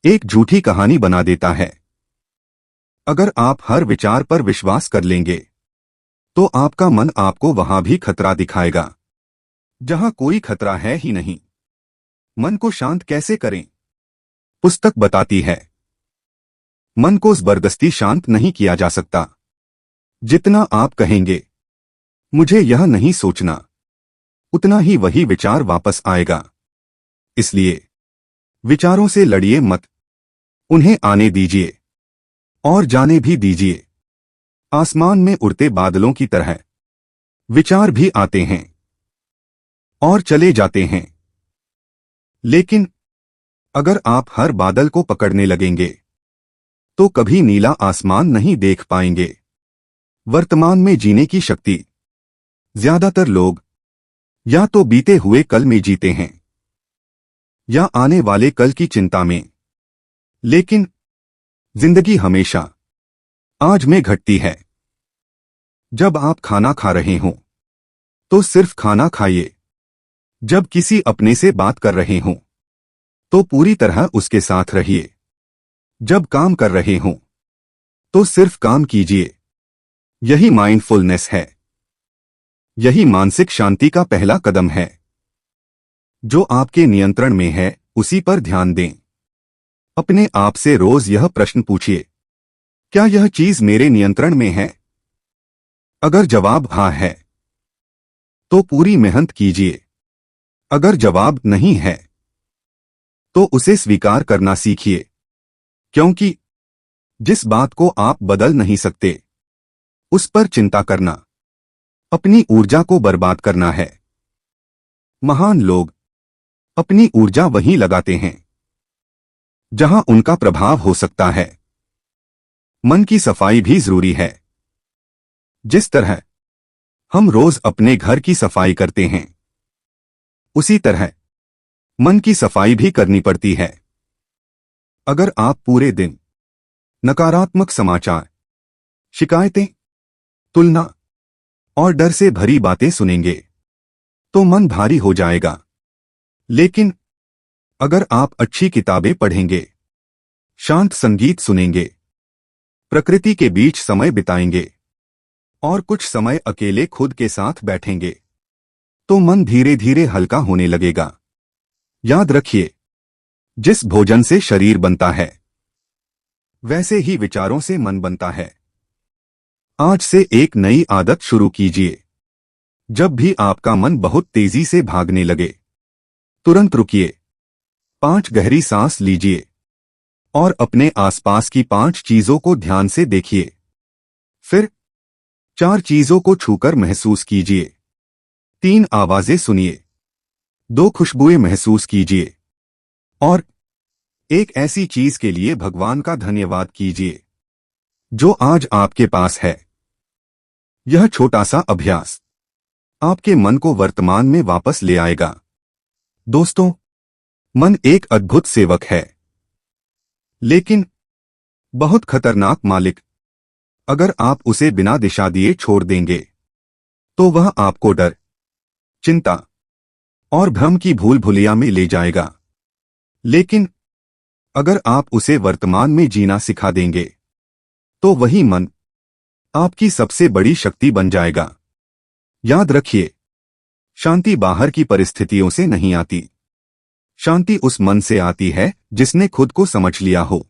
एक झूठी कहानी बना देता है। अगर आप हर विचार पर विश्वास कर लेंगे तो आपका मन आपको वहां भी खतरा दिखाएगा जहां कोई खतरा है ही नहीं। मन को शांत कैसे करें? पुस्तक बताती है, मन को जबरदस्ती शांत नहीं किया जा सकता। जितना आप कहेंगे मुझे यह नहीं सोचना, उतना ही वही विचार वापस आएगा। इसलिए विचारों से लड़िए मत, उन्हें आने दीजिए और जाने भी दीजिए। आसमान में उड़ते बादलों की तरह विचार भी आते हैं और चले जाते हैं, लेकिन अगर आप हर बादल को पकड़ने लगेंगे तो कभी नीला आसमान नहीं देख पाएंगे। वर्तमान में जीने की शक्ति ज्यादातर लोग या तो बीते हुए कल में जीते हैं या आने वाले कल की चिंता में, लेकिन जिंदगी हमेशा आज में घटती है। जब आप खाना खा रहे हों तो सिर्फ खाना खाइए। जब किसी अपने से बात कर रहे हों तो पूरी तरह उसके साथ रहिए। जब काम कर रहे हों तो सिर्फ काम कीजिए। यही माइंडफुलनेस है। यही मानसिक शांति का पहला कदम है। जो आपके नियंत्रण में है उसी पर ध्यान दें। अपने आप से रोज यह प्रश्न पूछिए, क्या यह चीज मेरे नियंत्रण में है? अगर जवाब हाँ है तो पूरी मेहनत कीजिए। अगर जवाब नहीं है तो उसे स्वीकार करना सीखिए, क्योंकि जिस बात को आप बदल नहीं सकते उस पर चिंता करना अपनी ऊर्जा को बर्बाद करना है। महान लोग अपनी ऊर्जा वहीं लगाते हैं जहां उनका प्रभाव हो सकता है। मन की सफाई भी जरूरी है। जिस तरह हम रोज अपने घर की सफाई करते हैं उसी तरह मन की सफाई भी करनी पड़ती है। अगर आप पूरे दिन नकारात्मक समाचार, शिकायतें, तुलना और डर से भरी बातें सुनेंगे तो मन भारी हो जाएगा। लेकिन अगर आप अच्छी किताबें पढ़ेंगे, शांत संगीत सुनेंगे, प्रकृति के बीच समय बिताएंगे और कुछ समय अकेले खुद के साथ बैठेंगे तो मन धीरे धीरे हल्का होने लगेगा। याद रखिए, जिस भोजन से शरीर बनता है वैसे ही विचारों से मन बनता है। आज से एक नई आदत शुरू कीजिए। जब भी आपका मन बहुत तेजी से भागने लगे तुरंत रुकिए, 5 गहरी सांस लीजिए और अपने आसपास की 5 चीजों को ध्यान से देखिए। फिर 4 चीजों को छूकर महसूस कीजिए, 3 आवाजें सुनिए, 2 खुशबुएं महसूस कीजिए और एक ऐसी चीज के लिए भगवान का धन्यवाद कीजिए जो आज आपके पास है। यह छोटा सा अभ्यास आपके मन को वर्तमान में वापस ले आएगा। दोस्तों, मन एक अद्भुत सेवक है, लेकिन बहुत खतरनाक मालिक। अगर आप उसे बिना दिशा दिए छोड़ देंगे तो वह आपको डर, चिंता और भ्रम की भूल भुलैया में ले जाएगा। लेकिन अगर आप उसे वर्तमान में जीना सिखा देंगे तो वही मन आपकी सबसे बड़ी शक्ति बन जाएगा। याद रखिए, शांति बाहर की परिस्थितियों से नहीं आती। शांति उस मन से आती है जिसने खुद को समझ लिया हो।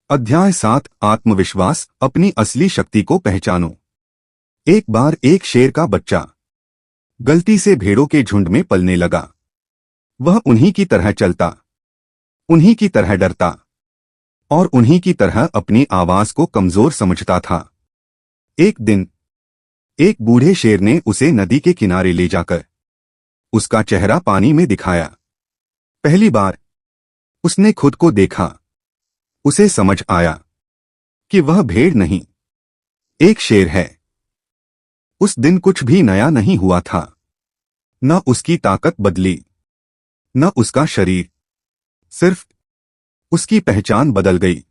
अध्याय 7, आत्मविश्वास, अपनी असली शक्ति को पहचानो। एक बार एक शेर का बच्चा गलती से भेड़ों के झुंड में पलने लगा। वह उन्हीं की तरह चलता, उन्हीं की तरह डरता और उन्हीं की तरह अपनी आवाज को कमजोर समझता था। एक दिन एक बूढ़े शेर ने उसे नदी के किनारे ले जाकर उसका चेहरा पानी में दिखाया। पहली बार उसने खुद को देखा। उसे समझ आया कि वह भेड़ नहीं, एक शेर है। उस दिन कुछ भी नया नहीं हुआ था। न उसकी ताकत बदली, न उसका शरीर, सिर्फ उसकी पहचान बदल गई।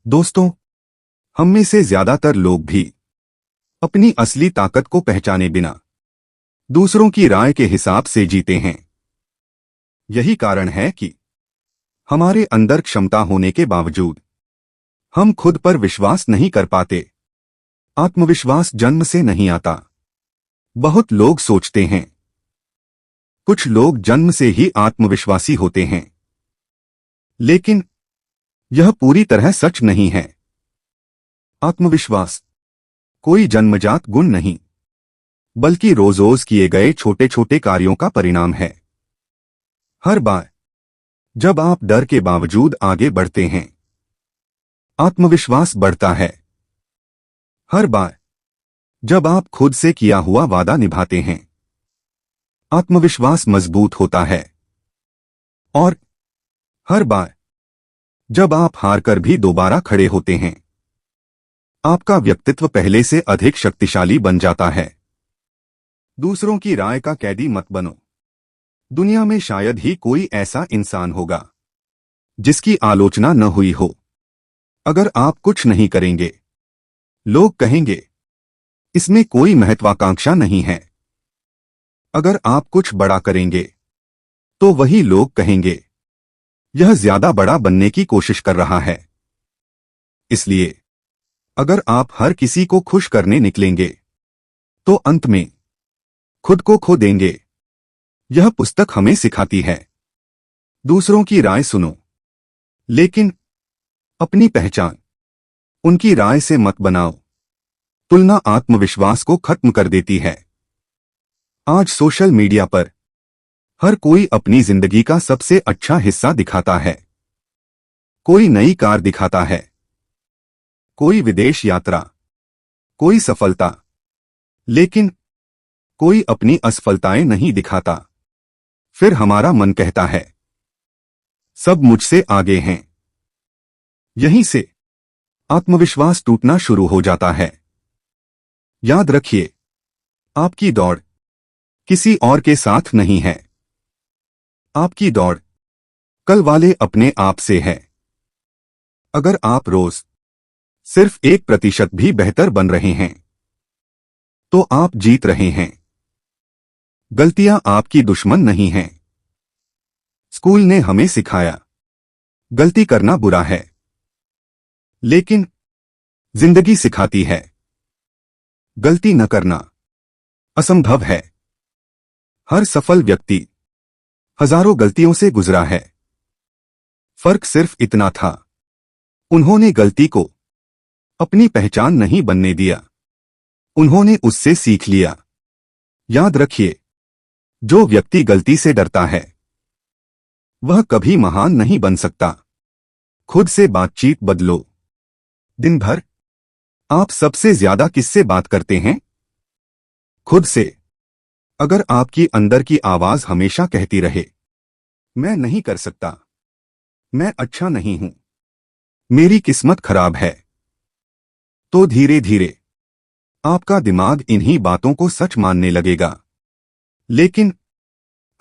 दोस्तों, हम में से ज्यादातर लोग भी अपनी असली ताकत को पहचाने बिना दूसरों की राय के हिसाब से जीते हैं। यही कारण है कि हमारे अंदर क्षमता होने के बावजूद हम खुद पर विश्वास नहीं कर पाते। आत्मविश्वास जन्म से नहीं आता। बहुत लोग सोचते हैं। कुछ लोग जन्म से ही आत्मविश्वासी होते हैं, लेकिन यह पूरी तरह सच नहीं है। आत्मविश्वास कोई जन्मजात गुण नहीं, बल्कि रोज रोज किए गए छोटे छोटे कार्यों का परिणाम है। हर बार जब आप डर के बावजूद आगे बढ़ते हैं, आत्मविश्वास बढ़ता है। हर बार जब आप खुद से किया हुआ वादा निभाते हैं, आत्मविश्वास मजबूत होता है। और हर बार जब आप हारकर भी दोबारा खड़े होते हैं, आपका व्यक्तित्व पहले से अधिक शक्तिशाली बन जाता है। दूसरों की राय का कैदी मत बनो। दुनिया में शायद ही कोई ऐसा इंसान होगा जिसकी आलोचना न हुई हो। अगर आप कुछ नहीं करेंगे, लोग कहेंगे इसमें कोई महत्वाकांक्षा नहीं है। अगर आप कुछ बड़ा करेंगे, तो वही लोग कहेंगे यह ज्यादा बड़ा बनने की कोशिश कर रहा है। इसलिए अगर आप हर किसी को खुश करने निकलेंगे, तो अंत में खुद को खो देंगे। यह पुस्तक हमें सिखाती है, दूसरों की राय सुनो, लेकिन अपनी पहचान उनकी राय से मत बनाओ। तुलना आत्मविश्वास को खत्म कर देती है। आज सोशल मीडिया पर हर कोई अपनी जिंदगी का सबसे अच्छा हिस्सा दिखाता है। कोई नई कार दिखाता है, कोई विदेश यात्रा, कोई सफलता, लेकिन कोई अपनी असफलताएं नहीं दिखाता। फिर हमारा मन कहता है सब मुझसे आगे हैं। यहीं से आत्मविश्वास टूटना शुरू हो जाता है। याद रखिए, आपकी दौड़ किसी और के साथ नहीं है। आपकी दौड़ कल वाले अपने आप से है। अगर आप रोज सिर्फ 1% भी बेहतर बन रहे हैं, तो आप जीत रहे हैं। गलतियां आपकी दुश्मन नहीं हैं। स्कूल ने हमें सिखाया गलती करना बुरा है, लेकिन जिंदगी सिखाती है गलती न करना असंभव है। हर सफल व्यक्ति हजारों गलतियों से गुजरा है। फर्क सिर्फ इतना था, उन्होंने गलती को अपनी पहचान नहीं बनने दिया, उन्होंने उससे सीख लिया। याद रखिए, जो व्यक्ति गलती से डरता है, वह कभी महान नहीं बन सकता। खुद से बातचीत बदलो। दिन भर आप सबसे ज्यादा किससे बात करते हैं? खुद से। अगर आपकी अंदर की आवाज हमेशा कहती रहे मैं नहीं कर सकता, मैं अच्छा नहीं हूं, मेरी किस्मत खराब है, तो धीरे धीरे आपका दिमाग इन्हीं बातों को सच मानने लगेगा। लेकिन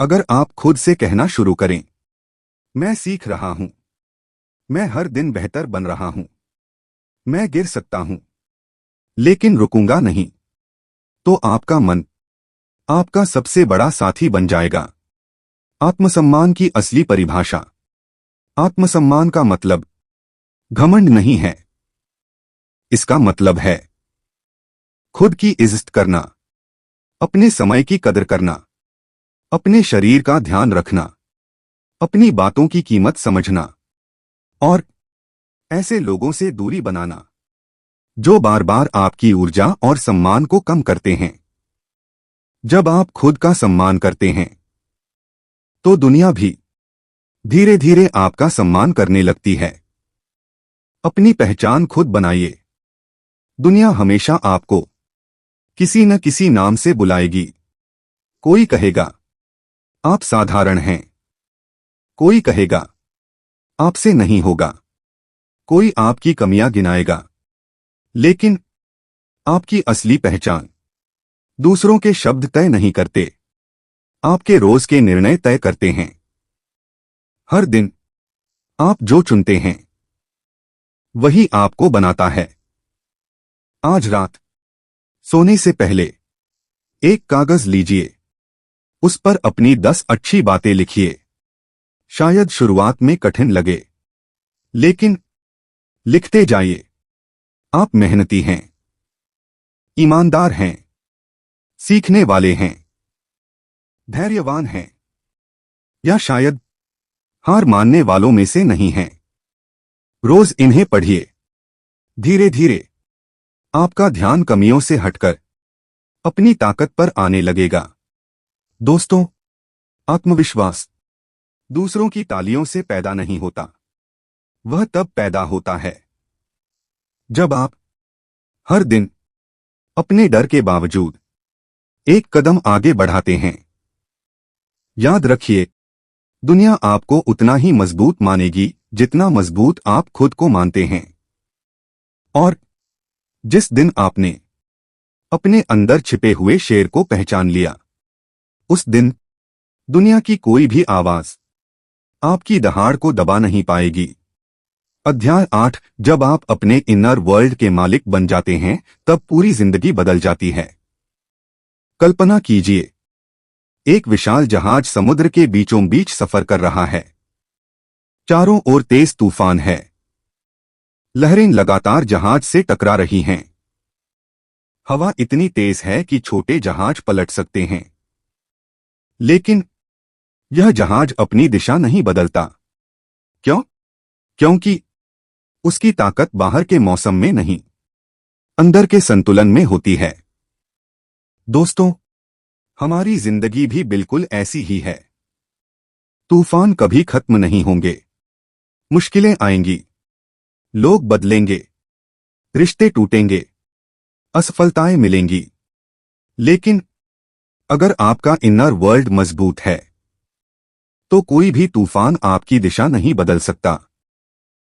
अगर आप खुद से कहना शुरू करें मैं सीख रहा हूं, मैं हर दिन बेहतर बन रहा हूं, मैं गिर सकता हूं लेकिन रुकूंगा नहीं, तो आपका मन आपका सबसे बड़ा साथी बन जाएगा। आत्मसम्मान की असली परिभाषा। आत्मसम्मान का मतलब घमंड नहीं है। इसका मतलब है खुद की इज्जत करना, अपने समय की कदर करना, अपने शरीर का ध्यान रखना, अपनी बातों की कीमत समझना और ऐसे लोगों से दूरी बनाना जो बार बार आपकी ऊर्जा और सम्मान को कम करते हैं। जब आप खुद का सम्मान करते हैं, तो दुनिया भी धीरे धीरे आपका सम्मान करने लगती है। अपनी पहचान खुद बनाइए। दुनिया हमेशा आपको किसी न किसी नाम से बुलाएगी। कोई कहेगा आप साधारण हैं, कोई कहेगा आपसे नहीं होगा, कोई आपकी कमियां गिनाएगा, लेकिन आपकी असली पहचान दूसरों के शब्द तय नहीं करते, आपके रोज के निर्णय तय करते हैं। हर दिन आप जो चुनते हैं वही आपको बनाता है। आज रात सोने से पहले एक कागज लीजिए उस पर अपनी 10 अच्छी बातें लिखिए। शायद शुरुआत में कठिन लगे, लेकिन लिखते जाइए। आप मेहनती हैं, ईमानदार हैं, सीखने वाले हैं, धैर्यवान हैं, या शायद हार मानने वालों में से नहीं हैं। रोज इन्हें पढ़िए। धीरे धीरे आपका ध्यान कमियों से हटकर अपनी ताकत पर आने लगेगा। दोस्तों, आत्मविश्वास दूसरों की तालियों से पैदा नहीं होता। वह तब पैदा होता है जब आप हर दिन अपने डर के बावजूद एक कदम आगे बढ़ाते हैं। याद रखिए, दुनिया आपको उतना ही मजबूत मानेगी जितना मजबूत आप खुद को मानते हैं। और जिस दिन आपने अपने अंदर छिपे हुए शेर को पहचान लिया, उस दिन दुनिया की कोई भी आवाज आपकी दहाड़ को दबा नहीं पाएगी। अध्याय 8। जब आप अपने इनर वर्ल्ड के मालिक बन जाते हैं, तब पूरी जिंदगी बदल जाती है। कल्पना कीजिए, एक विशाल जहाज समुद्र के बीचों बीच सफर कर रहा है। चारों ओर तेज तूफान है। लहरें लगातार जहाज से टकरा रही हैं। हवा इतनी तेज है कि छोटे जहाज पलट सकते हैं। लेकिन यह जहाज अपनी दिशा नहीं बदलता। क्यों? क्योंकि उसकी ताकत बाहर के मौसम में नहीं, अंदर के संतुलन में होती है। दोस्तों, हमारी जिंदगी भी बिल्कुल ऐसी ही है। तूफान कभी खत्म नहीं होंगे। मुश्किलें आएंगी, लोग बदलेंगे, रिश्ते टूटेंगे, असफलताएं मिलेंगी। लेकिन अगर आपका इनर वर्ल्ड मजबूत है, तो कोई भी तूफान आपकी दिशा नहीं बदल सकता।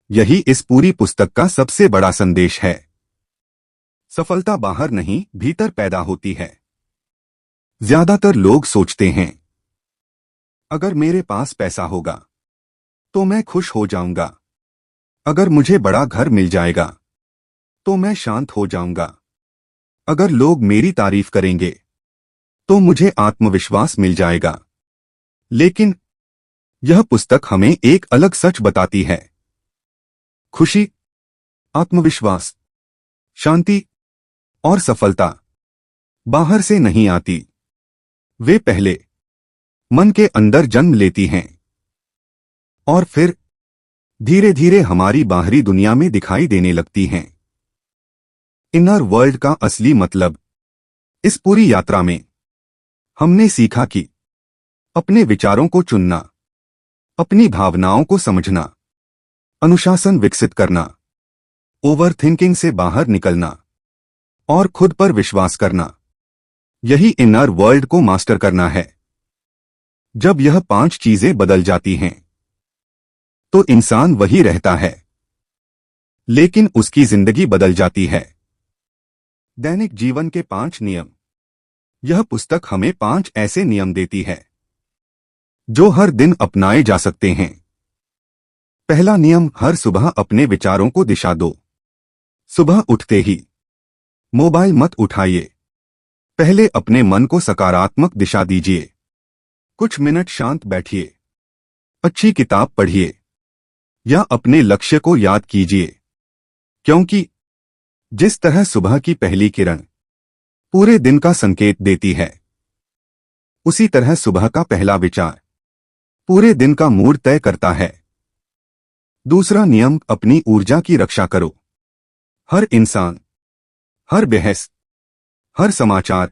यही इस पूरी पुस्तक का सबसे बड़ा संदेश है। सफलता बाहर नहीं, भीतर पैदा होती है। ज्यादातर लोग सोचते हैं, अगर मेरे पास पैसा होगा तो मैं खुश हो जाऊंगा। अगर मुझे बड़ा घर मिल जाएगा तो मैं शांत हो जाऊंगा। अगर लोग मेरी तारीफ करेंगे तो मुझे आत्मविश्वास मिल जाएगा। लेकिन यह पुस्तक हमें एक अलग सच बताती है। खुशी, आत्मविश्वास, शांति और सफलता बाहर से नहीं आती। वे पहले मन के अंदर जन्म लेती हैं और फिर धीरे धीरे हमारी बाहरी दुनिया में दिखाई देने लगती हैं। इनर वर्ल्ड का असली मतलब। इस पूरी यात्रा में हमने सीखा कि अपने विचारों को चुनना, अपनी भावनाओं को समझना, अनुशासन विकसित करना, ओवर थिंकिंग से बाहर निकलना और खुद पर विश्वास करना, यही इनर वर्ल्ड को मास्टर करना है। जब यह 5 चीजें बदल जाती हैं, तो इंसान वही रहता है, लेकिन उसकी जिंदगी बदल जाती है। दैनिक जीवन के 5 नियम। यह पुस्तक हमें 5 ऐसे नियम देती है जो हर दिन अपनाए जा सकते हैं। पहला नियम, हर सुबह अपने विचारों को दिशा दो। सुबह उठते ही मोबाइल मत उठाइए। पहले अपने मन को सकारात्मक दिशा दीजिए। कुछ मिनट शांत बैठिए, अच्छी किताब पढ़िए या अपने लक्ष्य को याद कीजिए, क्योंकि जिस तरह सुबह की पहली किरण पूरे दिन का संकेत देती है, उसी तरह सुबह का पहला विचार पूरे दिन का मूड तय करता है। दूसरा नियम, अपनी ऊर्जा की रक्षा करो। हर इंसान, हर बहस, हर समाचार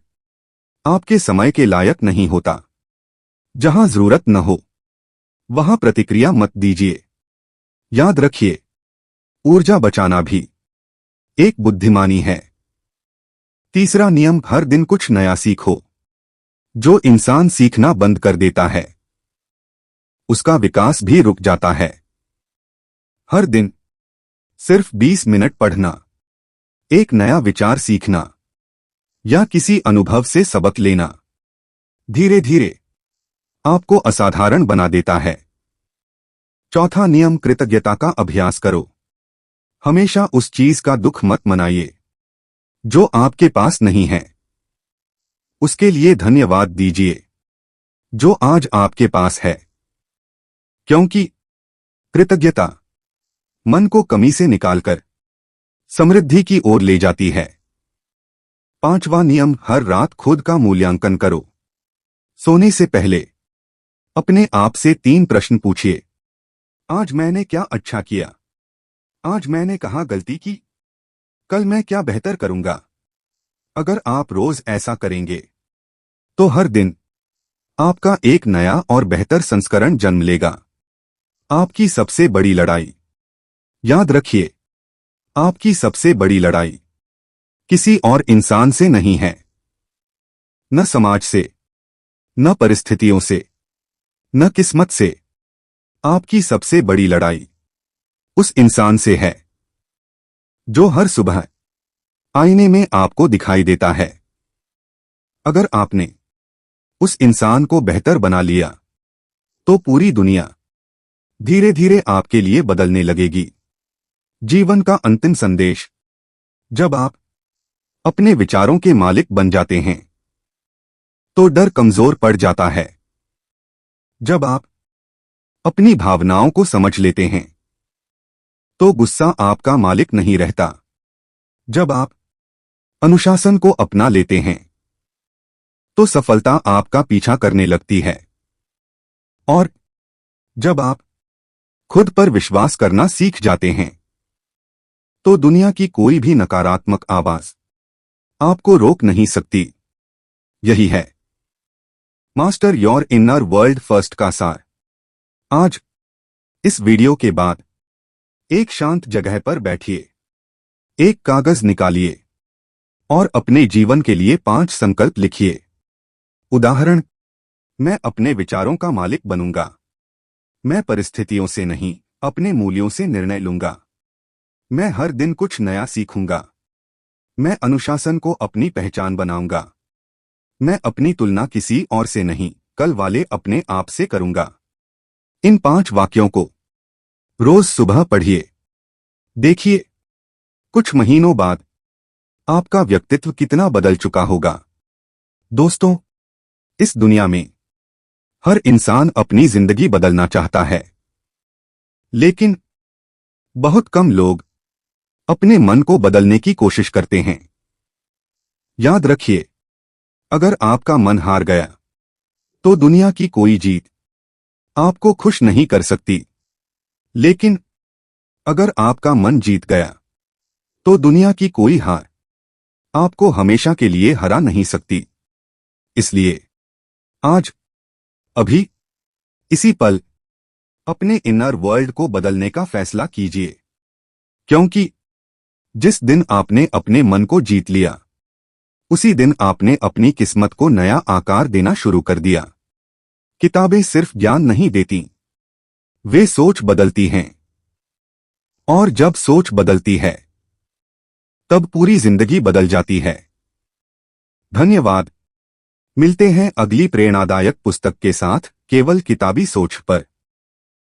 आपके समय के लायक नहीं होता। जहां जरूरत न हो वहां प्रतिक्रिया मत दीजिए। याद रखिए, ऊर्जा बचाना भी एक बुद्धिमानी है। तीसरा नियम, हर दिन कुछ नया सीखो। जो इंसान सीखना बंद कर देता है, उसका विकास भी रुक जाता है। हर दिन सिर्फ 20 मिनट पढ़ना, एक नया विचार सीखना या किसी अनुभव से सबक लेना धीरे धीरे आपको असाधारण बना देता है। चौथा नियम, कृतज्ञता का अभ्यास करो। हमेशा उस चीज का दुख मत मनाइए जो आपके पास नहीं है। उसके लिए धन्यवाद दीजिए। जो आज आपके पास है, क्योंकि कृतज्ञता मन को कमी से निकालकर समृद्धि की ओर ले जाती है। 5वां नियम, हर रात खुद का मूल्यांकन करो। सोने से पहले अपने आप से 3 प्रश्न पूछिए। आज मैंने क्या अच्छा किया? आज मैंने कहाँ गलती की? कल मैं क्या बेहतर करूंगा? अगर आप रोज ऐसा करेंगे तो हर दिन आपका एक नया और बेहतर संस्करण जन्म लेगा। आपकी सबसे बड़ी लड़ाई, याद रखिए, आपकी सबसे बड़ी लड़ाई किसी और इंसान से नहीं है, न समाज से, न परिस्थितियों से, न किस्मत से। आपकी सबसे बड़ी लड़ाई उस इंसान से है जो हर सुबह आईने में आपको दिखाई देता है। अगर आपने उस इंसान को बेहतर बना लिया तो पूरी दुनिया धीरे धीरे आपके लिए बदलने लगेगी। जीवन का अंतिम संदेश, जब आप अपने विचारों के मालिक बन जाते हैं तो डर कमजोर पड़ जाता है। जब आप अपनी भावनाओं को समझ लेते हैं तो गुस्सा आपका मालिक नहीं रहता। जब आप अनुशासन को अपना लेते हैं तो सफलता आपका पीछा करने लगती है। और जब आप खुद पर विश्वास करना सीख जाते हैं तो दुनिया की कोई भी नकारात्मक आवाज आपको रोक नहीं सकती। यही है master your inner world first का सार। आज इस वीडियो के बाद एक शांत जगह पर बैठिए, एक कागज निकालिए और अपने जीवन के लिए 5 संकल्प लिखिए। उदाहरण, मैं अपने विचारों का मालिक बनूंगा। मैं परिस्थितियों से नहीं, अपने मूल्यों से निर्णय लूंगा। मैं हर दिन कुछ नया सीखूंगा। मैं अनुशासन को अपनी पहचान बनाऊंगा। मैं अपनी तुलना किसी और से नहीं, कल वाले अपने आप से करूंगा। इन 5 वाक्यों को रोज सुबह पढ़िए। देखिए, कुछ महीनों बाद आपका व्यक्तित्व कितना बदल चुका होगा। दोस्तों, इस दुनिया में हर इंसान अपनी जिंदगी बदलना चाहता है, लेकिन बहुत कम लोग अपने मन को बदलने की कोशिश करते हैं। याद रखिए, अगर आपका मन हार गया तो दुनिया की कोई जीत आपको खुश नहीं कर सकती। लेकिन अगर आपका मन जीत गया तो दुनिया की कोई हार आपको हमेशा के लिए हरा नहीं सकती। इसलिए आज, अभी, इसी पल अपने इनर वर्ल्ड को बदलने का फैसला कीजिए, क्योंकि जिस दिन आपने अपने मन को जीत लिया उसी दिन आपने अपनी किस्मत को नया आकार देना शुरू कर दिया। किताबें सिर्फ ज्ञान नहीं देती, वे सोच बदलती हैं। और जब सोच बदलती है तब पूरी जिंदगी बदल जाती है। धन्यवाद। मिलते हैं अगली प्रेरणादायक पुस्तक के साथ, केवल किताबी सोच पर।